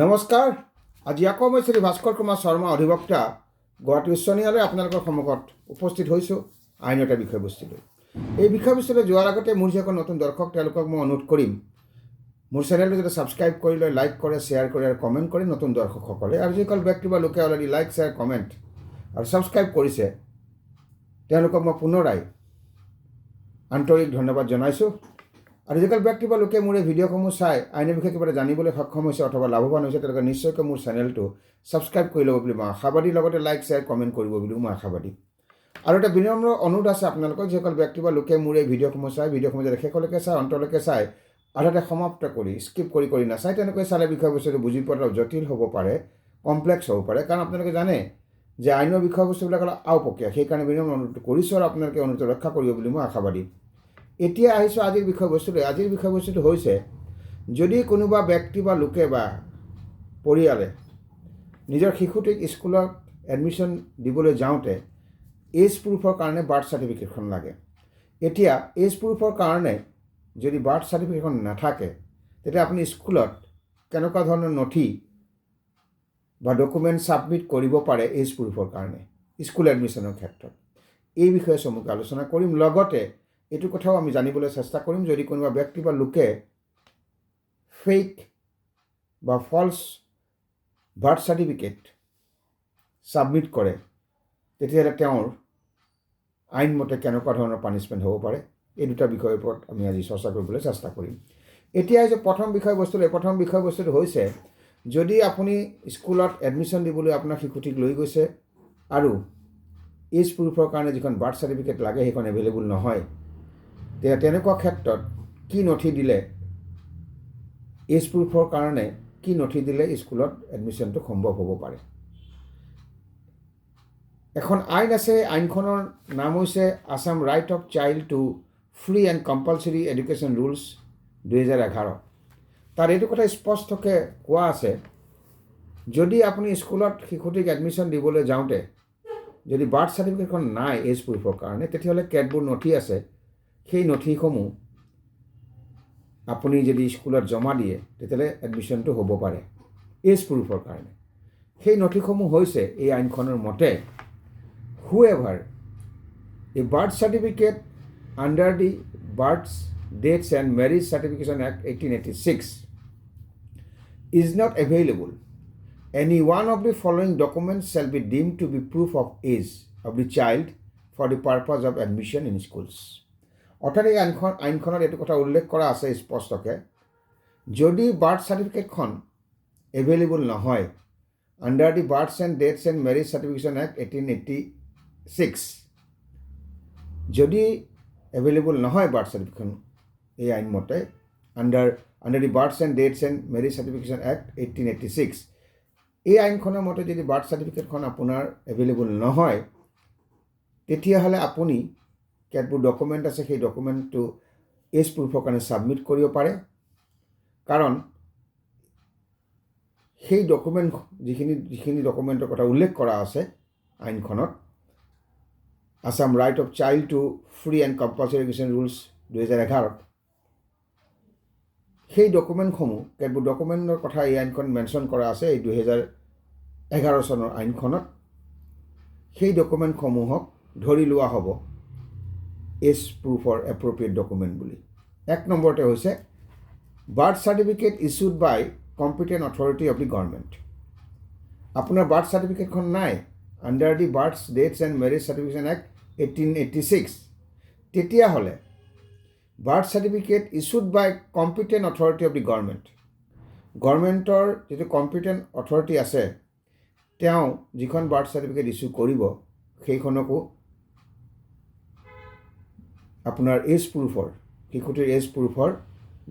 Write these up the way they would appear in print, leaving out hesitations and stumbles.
নমস্কাৰ। আজি আকৌ মই শ্ৰী ভাস্কৰ কুমাৰ শৰ্মা অধিবক্তা গুৱাহাটী উচ্চ ন্যায়ালয়ে আপোনালোকৰ সন্মুখত উপস্থিত হৈছোঁ আইন এটা বিষয়বস্তু লৈ। এই বিষয়বস্তুলৈ যোৱাৰ আগতে মোৰ যিসকল নতুন দৰ্শক তেওঁলোকক মই অনুৰোধ কৰিম মোৰ চেনেলটো যাতে ছাবস্ক্ৰাইব কৰি লৈ লাইক কৰে, শ্বেয়াৰ কৰে আৰু কমেণ্ট কৰে নতুন দৰ্শকসকলে। আৰু যিসকল ব্যক্তি বা লোকে অলৰেডি লাইক, শ্বেয়াৰ, কমেণ্ট আৰু ছাবস্ক্ৰাইব কৰিছে তেওঁলোকক মই পুনৰাই আন্তৰিক ধন্যবাদ জনাইছোঁ। আৰু যিসকল ব্যক্তি বা লোকে মোৰ এই ভিডিঅ'সমূহ চাই আইনৰ বিষয়ে কিবা এটা জানিবলৈ সক্ষম হৈছে অথবা লাভৱান হৈছে তেওঁলোকে নিশ্চয়কৈ মোৰ চেনেলটো ছাবস্ক্ৰাইব কৰি ল'ব বুলি মই আশাবাদী, লগতে লাইক, শ্বেয়াৰ, কমেণ্ট কৰিব বুলিও মই আশাবাদী। আৰু এটা বিনম্ৰ অনুৰোধ আছে আপোনালোকক, যিসকল ব্যক্তি বা লোকে মোৰ এই ভিডিঅ'সমূহ যাতে শেষলৈকে চাই, অন্তলৈকে চাই, আধাতে সমাপ্ত কৰি স্কিপ কৰি নাচায়। তেনেকৈ চালে বিষয়বস্তুটো বুজি পোৱাটো জটিল হ'ব পাৰে, কমপ্লেক্স হ'ব পাৰে। কাৰণ আপোনালোকে জানে যে আইনৰ বিষয়বস্তুবিলাক অলপ আওপকীয়া, সেইকাৰণে বিনম্ৰ অনুৰোধ কৰিছোঁ আৰু আপোনালোকে অনুৰোধ ৰক্ষা কৰিব বুলি মই আশাবাদী। এতিয়া আহিছোঁ আজিৰ বিষয়বস্তুলৈ। আজিৰ বিষয়বস্তুটো হৈছে, যদি কোনোবা ব্যক্তি বা লোকে বা পৰিয়ালে নিজৰ শিশুটিক স্কুলত এডমিশ্যন দিবলৈ যাওঁতে এজ প্ৰুফৰ কাৰণে বাৰ্থ চাৰ্টিফিকেটখন লাগে। এতিয়া এজ প্ৰুফৰ কাৰণে যদি বাৰ্থ চাৰ্টিফিকেটখন নাথাকে তেতিয়া আপুনি স্কুলত কেনেকুৱা ধৰণৰ নথি বা ডকুমেণ্ট ছাবমিট কৰিব পাৰে এজ প্ৰুফৰ কাৰণে স্কুল এডমিশ্যনৰ ক্ষেত্ৰত, এই বিষয়ে চমুকৈ আলোচনা কৰিম। লগতে এইটো কথাও আমি জানিবলৈ চেষ্টা কৰিম, যদি কোনোবা ব্যক্তি বা লোকে ফেক বা ফল্ছ বাৰ্থ চাৰ্টিফিকেট ছাবমিট কৰে তেতিয়াহ'লে তেওঁৰ আইনমতে কেনেকুৱা ধৰণৰ পানিছমেণ্ট হ'ব পাৰে, এই দুটা বিষয়ৰ ওপৰত আমি আজি চৰ্চা কৰিবলৈ চেষ্টা কৰিম। এতিয়া হৈছে প্ৰথম বিষয়বস্তুটো হৈছে, যদি আপুনি স্কুলত এডমিশ্যন দিবলৈ আপোনাৰ শিশুটিক লৈ গৈছে আৰু এজ প্ৰুফৰ কাৰণে যিখন বাৰ্থ চাৰ্টিফিকেট লাগে সেইখন এভেইলেবল নহয়, তেনেকুৱা ক্ষেত্ৰত কি নথি দিলে এজ প্ৰুফৰ কাৰণে কি নথি দিলে স্কুলত এডমিশ্যনটো সম্ভৱ হ'ব পাৰে। এখন আইন আছে, আইনখনৰ নাম হৈছে Assam right of child to free and compulsory education rules 2011। তাত এইটো কথা স্পষ্টকৈ কোৱা আছে, যদি আপুনি স্কুলত শিশুটিক এডমিশ্যন দিবলৈ যাওঁতে যদি বাৰ্থ চাৰ্টিফিকেটখন নাই এজ প্ৰুফৰ কাৰণে, তেতিয়াহ'লে কেতবোৰ নথি আছে, সেই নথিসমূহ আপুনি যদি স্কুলত জমা দিয়ে তেতিয়াহ'লে এডমিশ্যনটো হ'ব পাৰে এজ প্ৰুফৰ কাৰণে। সেই নথিসমূহ হৈছে এই আইনখনৰ মতে, whoever a birth certificate under the Birth, Deaths and Marriage Certification Act 1886 is not available, any one of the following documents shall be deemed to be proof of age of the child for the purpose of admission in schools. অৰ্থাৎ এই আইনখনত এইটো কথা উল্লেখ কৰা আছে স্পষ্টকৈ, যদি birth চাৰ্টিফিকেটখন এভেইলেবল নহয় under the births and deaths and marriage certification act 1886, যদি এভেইলেবল নহয় বাৰ্থ চাৰ্টিফিকেটখন এই আইন মতে under the births and deaths and marriage certification act 1886, এই আইনখনৰ মতে যদি বাৰ্থ চাৰ্টিফিকেটখন আপোনাৰ এভেইলেবল নহয় তেতিয়াহ'লে আপুনি কেতবোৰ ডকুমেণ্ট আছে, সেই ডকুমেণ্টটো এজ প্ৰুফৰ কাৰণে ছাবমিট কৰিব পাৰে। কাৰণ সেই ডকুমেণ্ট যিখিনি ডকুমেণ্টৰ কথা উল্লেখ কৰা আছে আইনখনত, Assam right of child to free and compulsory education rules 2011, সেই ডকুমেণ্টসমূহ কেতবোৰ ডকুমেণ্টৰ কথা এই আইনখন মেনশ্যন কৰা আছে এই 2011 চনৰ আইনখনত। সেই ডকুমেণ্টসমূহক ধৰি লোৱা হ'ব এজ প্ৰুফৰ এপ্ৰপ্ৰিয়েট ডকুমেণ্ট বুলি। এক নম্বৰতে হৈছে birth certificate issued by competent authority of the government. আপোনাৰ বাৰ্থ চাৰ্টিফিকেটখন নাই under the births, deaths and marriage certification act 1886, তেতিয়াহ'লে birth certificate issued by competent authority of the গভৰ্ণমেণ্টৰ যিটো কম্পিটেণ্ট অথৰিটি আছে, তেওঁ যিখন বাৰ্থ চাৰ্টিফিকেট ইছ্যু কৰিব সেইখনকো আপোনাৰ এজ প্ৰুফৰ, শিশুটিৰ এজ প্ৰুফৰ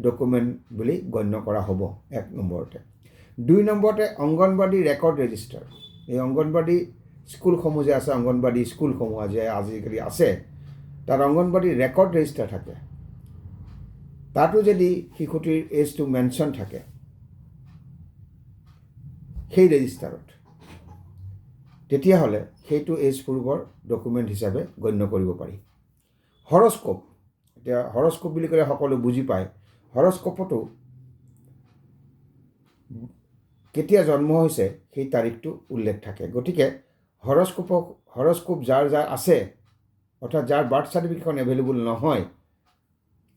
ডকুমেণ্ট বুলি গণ্য কৰা হ'ব এক নম্বৰতে। দুই নম্বৰতে অংগনবাদী ৰেকৰ্ড ৰেজিষ্টাৰ। এই অংগনবাদী স্কুলসমূহ যে আছে, অংগনবাদী স্কুলসমূহ আজিকালি আছে, তাত অংগনবাদী ৰেকৰ্ড ৰেজিষ্টাৰ থাকে। তাতো যদি শিশুটিৰ এজটো মেনশ্যন থাকে সেই ৰেজিষ্টাৰত, তেতিয়াহ'লে সেইটো এজ প্ৰুফৰ ডকুমেণ্ট হিচাপে গণ্য কৰিব পাৰি। হৰস্কোপ, এতিয়া হৰস্কোপ বুলি ক'লে সকলো বুজি পায়। হৰস্কোপতো কেতিয়া জন্ম হৈছে সেই তাৰিখটো উল্লেখ থাকে। গতিকে হৰস্কোপ যাৰ আছে, অৰ্থাৎ যাৰ বাৰ্থ চাৰ্টিফিকেটখন এভেইলেবল নহয়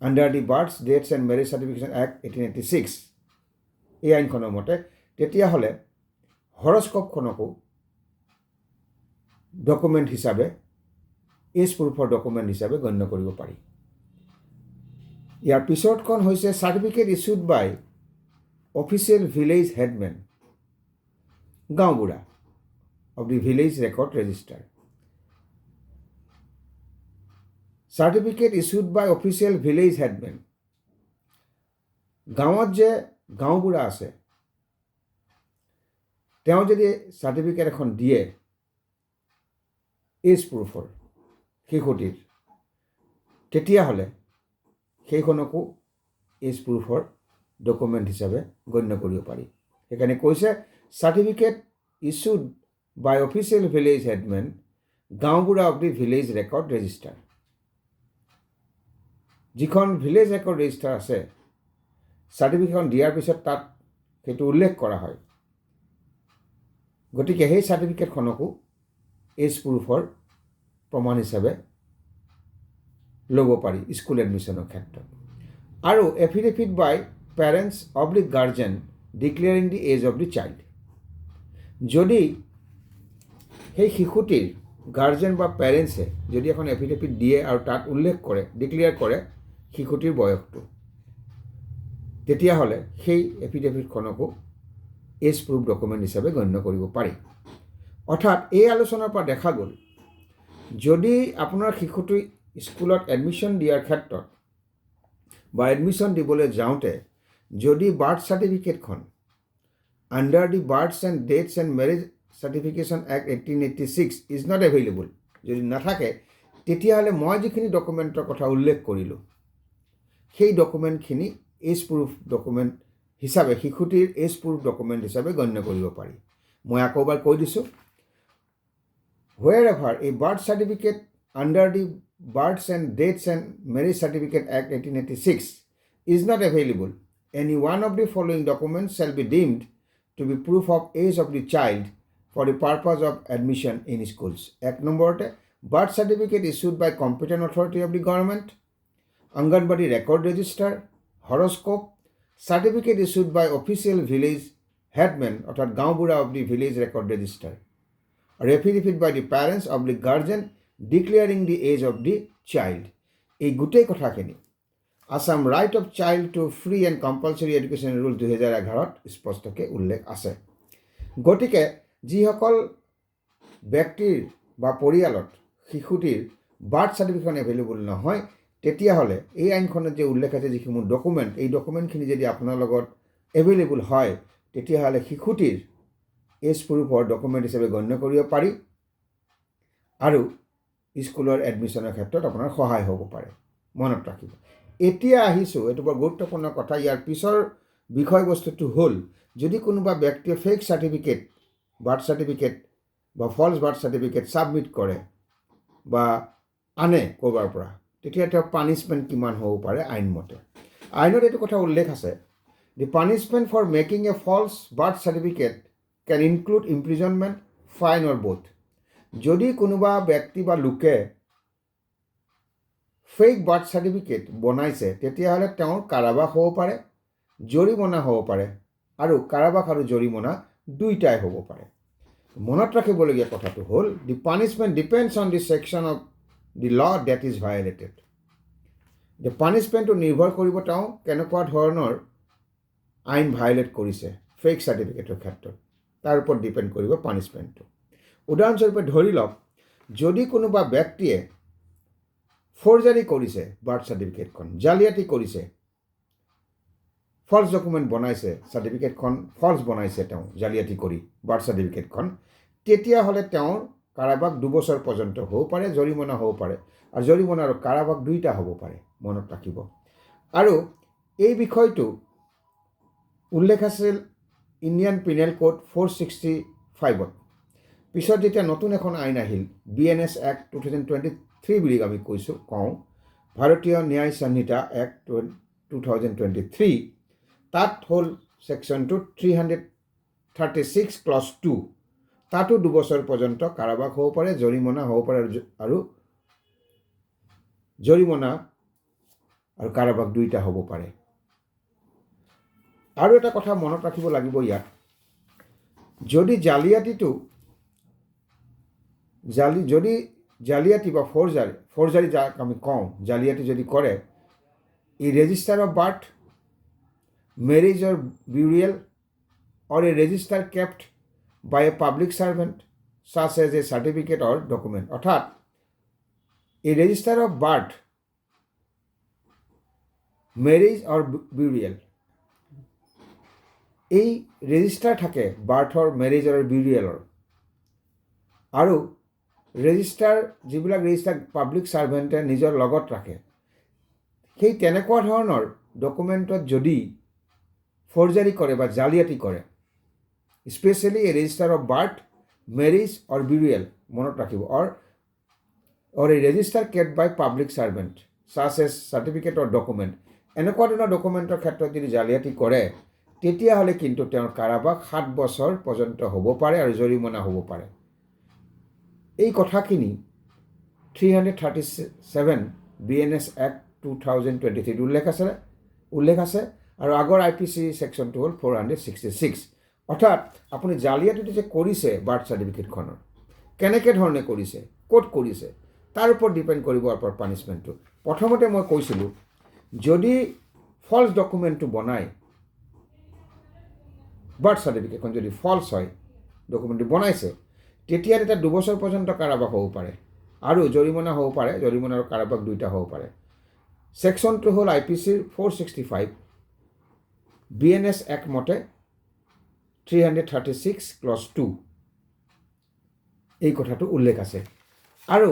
under the birth deaths and marriage certification act 1886 এই আইনখনৰ মতে, তেতিয়াহ'লে হৰস্কোপখনকো ডকুমেণ্ট হিচাপে, এজ প্ৰুফৰ ডকুমেণ্ট হিচাপে গণ্য কৰিব পাৰি। ইয়াৰ পিছতখন হৈছে certificate issued by official village headmen, গাঁওবুঢ়া of the village record register. Certificate issued by official village headmen, গাঁৱত যে গাঁওবুঢ়া আছে তেওঁ যদি চাৰ্টিফিকেট এখন দিয়ে এজ প্ৰুফৰ শিশুটিৰ, তেতিয়াহ'লে সেইখনকো এজ প্ৰুফৰ ডকুমেণ্ট হিচাপে গণ্য কৰিব পাৰি। সেইকাৰণে কৈছে certificate issued by official village headmen, গাঁওবুঢ়া of the village record register. যিখন ভিলেজ ৰেকৰ্ড ৰেজিষ্টাৰ আছে, চাৰ্টিফিকেটখন দিয়াৰ পিছত তাত সেইটো উল্লেখ কৰা হয়। গতিকে সেই চাৰ্টিফিকেটখনকো এজ প্ৰুফৰ প্ৰমাণ হিচাপে ল'ব পাৰি স্কুল এডমিশ্যনৰ ক্ষেত্ৰত। আৰু affidavit by parents of the guardian declaring the age of the child, যদি সেই শিশুটিৰ গাৰ্জেন বা পেৰেণ্টছে যদি এখন এফিডেভিট দিয়ে আৰু তাত উল্লেখ কৰে, ডিক্লেয়াৰ কৰে শিশুটিৰ বয়সটো, তেতিয়াহ'লে সেই এফিডেভিটখনকো এজ প্ৰুফ ডকুমেণ্ট হিচাপে গণ্য কৰিব পাৰি। অৰ্থাৎ এই আলোচনাৰ পৰা দেখা গ'ল, যদি আপোনাৰ শিশুটি স্কুলত এডমিশ্যন দিয়াৰ ক্ষেত্ৰত বা এডমিশ্যন দিবলৈ যাওঁতে যদি বাৰ্থ চাৰ্টিফিকেটখন under the births and deaths and marriage certification act 1886 is not available যদি নাথাকে, তেতিয়াহ'লে মই যিখিনি ডকুমেণ্টৰ কথা উল্লেখ কৰিলোঁ সেই ডকুমেণ্টখিনি এজ প্ৰুফ ডকুমেণ্ট হিচাপে, শিশুটিৰ এজ প্ৰুফ ডকুমেণ্ট হিচাপে গণ্য কৰিব পাৰি। মই আকৌ এবাৰ কৈ দিছোঁ, wherever a birth certificate under the births and dates and marriage certificate act 1886 is not available, any one of the following documents shall be deemed to be proof of age of the child for the purpose of admission in schools. 1 নম্বৰতে birth certificate issued by competent authority of the government, Anganwadi record register, horoscope, certificate issued by official village headman অর্থাৎ গাঁওবুঢ়া of the village record register, or affidavit by the parents of the guardian declaring the age of the child. এই গোটেই কথাখিনি Assam right of child to free and compulsory education rule 2011 স্পষ্টকৈ উল্লেখ আছে। গতিকে যিসকল ব্যক্তিৰ বা পৰিয়ালত শিশুটিৰ বাৰ্থ চাৰ্টিফিকেট এভেইলেবল নহয়, তেতিয়াহ'লে এই আইনখনত যে উল্লেখ আছে যিসমূহ ডকুমেণ্ট, এই ডকুমেণ্টখিনি যদি আপোনাৰ লগত এভেইলেবল হয়, তেতিয়াহ'লে শিশুটিৰ এজ প্ৰুফৰ ডকুমেণ্ট হিচাপে গণ্য কৰিব পাৰি আৰু স্কুলৰ এডমিশ্যনৰ ক্ষেত্ৰত আপোনাৰ সহায় হ'ব পাৰে। মনত ৰাখিব। এতিয়া আহিছোঁ, এইটো বৰ গুৰুত্বপূৰ্ণ কথা। ইয়াৰ পিছৰ বিষয়বস্তুটো হ'ল, যদি কোনোবা ব্যক্তিয়ে ফেক চাৰ্টিফিকেট, বাৰ্থ চাৰ্টিফিকেট বা ফল্ছ বাৰ্থ চাৰ্টিফিকেট ছাবমিট কৰে বা আনে ক'ৰবাৰ পৰা, তেতিয়া তেওঁৰ পানিছমেণ্ট কিমান হ'ব পাৰে আইনমতে। আইনত এইটো কথা উল্লেখ আছে, the punishment for making a false birth certificate can include imprisonment, fine or both. যদি কোনোবা ব্যক্তি বা লোকে ফেক বাৰ্থ চাৰ্টিফিকেট বনাইছে, তেতিয়াহ'লে তেওঁৰ কাৰাবাস হ'ব পাৰে, জৰিমনা হ'ব পাৰে, আৰু কাৰাবাস আৰু জৰিমনা দুইটাই হ'ব পাৰে। মনত ৰাখিবলগীয়া কথাটো হ'ল, the punishment depends on the section of the law that is ভায়লেটেড। দি পানিছমেণ্টটো নিৰ্ভৰ কৰিব তেওঁ কেনেকুৱা ধৰণৰ আইন ভায়লেট কৰিছে ফেক চাৰ্টিফিকেটৰ ক্ষেত্ৰত, তাৰ ওপৰত ডিপেণ্ড কৰিব পানিছমেণ্টটো। উদাহৰণস্বৰূপে ধৰি লওক, যদি কোনোবা ব্যক্তিয়ে ফৰ্জাৰী কৰিছে, বাৰ্থ চাৰ্টিফিকেটখন জালিয়াতি কৰিছে, ফল্ছ ডকুমেণ্ট বনাইছে, চাৰ্টিফিকেটখন ফল্ছ বনাইছে তেওঁ জালিয়াতি কৰি বাৰ্থ চাৰ্টিফিকেটখন, তেতিয়াহ'লে তেওঁৰ কাৰাবাস 2 বছৰ পৰ্যন্ত হ'ব পাৰে, জৰিমনা হ'ব পাৰে, আৰু জৰিমনা আৰু কাৰাবাস দুইটা হ'ব পাৰে। মনত ৰাখিব। আৰু এই বিষয়টো উল্লেখ আছিল ইণ্ডিয়ান পিনেল কোড 465ত। পিছত যেতিয়া নতুন এখন আইন আহিল, BNS এক্ট 2023 বুলি আমি কওঁ, ভাৰতীয় ন্যায় সংহিতা এক্ট 2023, তাত হ'ল ছেকশ্যনটো 36 ক্লজ 2 তাতো 2 বছৰ পৰ্যন্ত কাৰাবাস হ'ব পাৰে, জৰিমনা হ'ব পাৰে আৰু জৰিমনা আৰু কাৰাবাস দুইটা হ'ব পাৰে। আৰু এটা কথা মনত ৰাখিব লাগিব ইয়াত, যদি জালিয়াতি বা ফৰ্জাৰী যাক আমি কওঁ, জালিয়াতি যদি কৰে, a register of birth, marriage or burial or a register kept by a public servant such as a certificate or document, অর্থাৎ a register of birth, marriage or burial, এই ৰেজিষ্টাৰ থাকে বাৰ্থৰ, মেৰেজৰ, বিউৰিয়েলৰ, আৰু ৰেজিষ্টাৰ যিবিলাক ৰেজিষ্টাৰ পাব্লিক ছাৰ্ভেণ্টে নিজৰ লগত ৰাখে, সেই তেনেকুৱা ধৰণৰ ডকুমেণ্টত যদি ফৰ্জাৰী কৰে বা জালিয়াতি কৰে, specially a register of birth, marriage or burial, মনত ৰাখিব, or a register kept by public servant such as certificate or document, এনেকুৱা ধৰণৰ ডকুমেণ্টৰ ক্ষেত্ৰত যদি জালিয়াতি কৰে, তেতিয়াহ'লে কিন্তু তেওঁৰ কাৰাবাস 7 বছৰ পৰ্যন্ত হ'ব পাৰে আৰু জৰিমনা হ'ব পাৰে। এই কথাখিনি 337 BNS Act 2023 উল্লেখ আছে আৰু আগৰ IPC ছেকশ্যনটো হ'ল 466। অৰ্থাৎ আপুনি জালিয়াতিটো যে কৰিছে বাৰ্থ চাৰ্টিফিকেটখনৰ, কেনেকৈ ধৰণে কৰিছে, ক'ত কৰিছে, তাৰ ওপৰত ডিপেণ্ড কৰিব আপোনাৰ পানিছমেণ্টটো। প্ৰথমতে মই কৈছিলোঁ, যদি ফল্ছ ডকুমেণ্টটো বনায়, বাৰ্থ চাৰ্টিফিকেটখন যদি ফল্ছ হয়, ডকুমেণ্টটো বনাইছে, তেতিয়া এটা 2 বছৰ পৰ্যন্ত কাৰাবাস হ'ব পাৰে আৰু জৰিমনা হ'ব পাৰে, জৰিমনা আৰু কাৰাবাস দুইটা হ'ব পাৰে। ছেকশ্যনটো হ'ল IPC 465 BNS Act মতে 336 ক্লজ 2, এই কথাটো উল্লেখ আছে। আৰু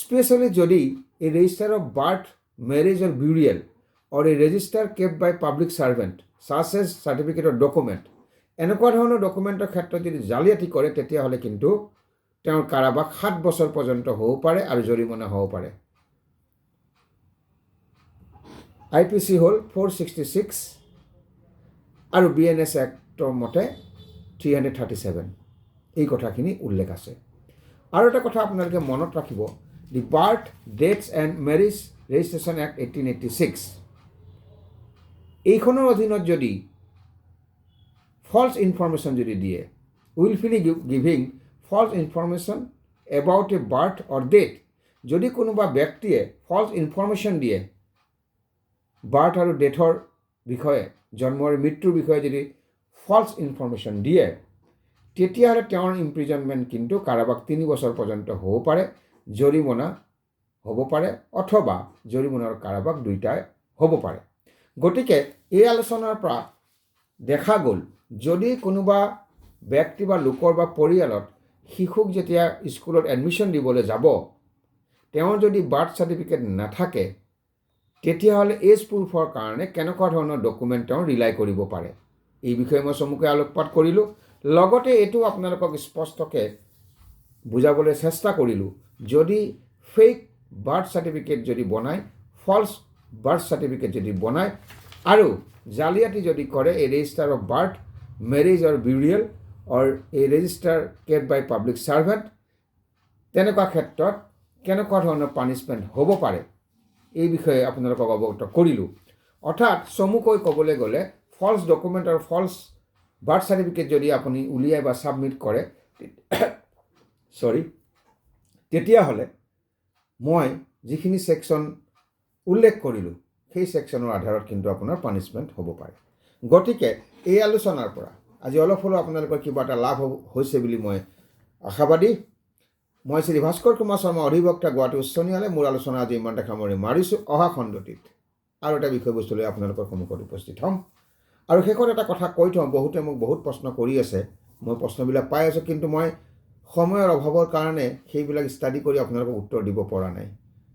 স্পেচিয়েলি যদি এই register of birth, marriage or বিউৰিয়েল অৰ এই register kept by public servant such as certificate or document, এনেকুৱা ধৰণৰ ডকুমেণ্টৰ ক্ষেত্ৰত যদি জালিয়াতি কৰে, তেতিয়াহ'লে কিন্তু তেওঁৰ কাৰাবাস 7 বছৰ পৰ্যন্ত হ'ব পাৰে আৰু জৰিমনা হ'ব পাৰে। IPC হ'ল 466 আৰু BNS Actৰ মতে 337, এই কথাখিনি উল্লেখ আছে। আৰু এটা কথা আপোনালোকে মনত ৰাখিব, the birth, deaths and marriage registration act 1886, এইখনৰ অধীনত যদি ফল্ছ ইনফৰমেশ্যন যদি দিয়ে, wilfully giving false information about a birth or death, যদি কোনোবা ব্যক্তিয়ে ফল্ছ ইনফৰমেশ্যন দিয়ে বাৰ্থ আৰু ডেথৰ বিষয়ে, জন্ম আৰু মৃত্যুৰ বিষয়ে যদি ফল্ছ ইনফৰমেশ্যন দিয়ে, তেতিয়াহ'লে তেওঁৰ ইমপ্ৰিজনমেণ্ট কিন্তু কাৰাবাস 3 বছৰ পৰ্যন্ত হ'ব পাৰে, জৰিমনা হ'ব পাৰে, অথবা জৰিমনা আৰু কাৰাবাস দুইটাই হ'ব পাৰে। গতিকে এই আলোচনাৰ পৰা দেখা গ'ল, যদি কোনোবা ব্যক্তি বা লোকৰ বা পৰিয়ালত শিশুক যেতিয়া স্কুলত এডমিশ্যন দিবলৈ যাব, তেওঁৰ যদি বাৰ্থ চাৰ্টিফিকেট নাথাকে, তেতিয়াহ'লে এজ প্ৰুফৰ কাৰণে কেনেকুৱা ধৰণৰ ডকুমেণ্ট তেওঁ ৰিলাই কৰিব পাৰে, এই বিষয়ে মই চমুকৈ আলোকপাত কৰিলোঁ। লগতে এইটো আপোনালোকক স্পষ্টকৈ বুজাবলৈ চেষ্টা কৰিলোঁ, যদি ফেক বাৰ্থ চাৰ্টিফিকেট যদি বনায়, ফল্ছ বাৰ্থ চাৰ্টিফিকেট যদি বনায় আৰু জালিয়াতি যদি কৰে, এই register of birth, marriage or বিউৰিয়েল অৰ এই register kept by public servant, তেনেকুৱা ক্ষেত্ৰত কেনেকুৱা ধৰণৰ পানিছমেণ্ট হ'ব পাৰে, এই বিষয়ে আপোনালোকক অৱগত কৰিলোঁ। অৰ্থাৎ চমুকৈ ক'বলৈ গ'লে, ফল্ছ ডকুমেণ্ট আৰু ফল্ছ বাৰ্থ চাৰ্টিফিকেট যদি আপুনি উলিয়াই বা ছাবমিট কৰে, তেতিয়াহ'লে মই যিখিনি ছেকশ্যন উল্লেখ কৰিলোঁ, সেই ছেকশ্যনৰ আধাৰত কিন্তু আপোনাৰ পানিছমেণ্ট হ'ব পাৰে। গতিকে এই আলোচনাৰ পৰা আজি অলপ হ'লেও আপোনালোকৰ কিবা এটা লাভ হৈছে বুলি মই আশাবাদী। মই শ্ৰী ভাস্কৰ কুমাৰ শৰ্মা, অধিবক্তা, গুৱাহাটী উচ্চ ন্যায়ালয়। মোৰ আলোচনা আজি ইমানতে সামৰি মাৰিছোঁ। অহা খণ্ডটিত আৰু এটা বিষয়বস্তু লৈ আপোনালোকৰ সন্মুখত উপস্থিত হ'ম। আৰু শেষত এটা কথা কৈ থওঁ, বহুতে মোক বহুত প্ৰশ্ন কৰি আছে, মই প্ৰশ্নবিলাক পাই আছোঁ, কিন্তু মই সময়ৰ অভাৱৰ কাৰণে সেইবিলাক ষ্টাডি কৰি আপোনালোকক উত্তৰ দিব পৰা নাই।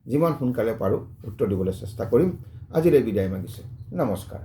যিমান সোনকালে পাৰোঁ উত্তৰ দিবলৈ চেষ্টা কৰিম। আজিলৈ বিদায় মাগিছোঁ। নমস্কাৰ।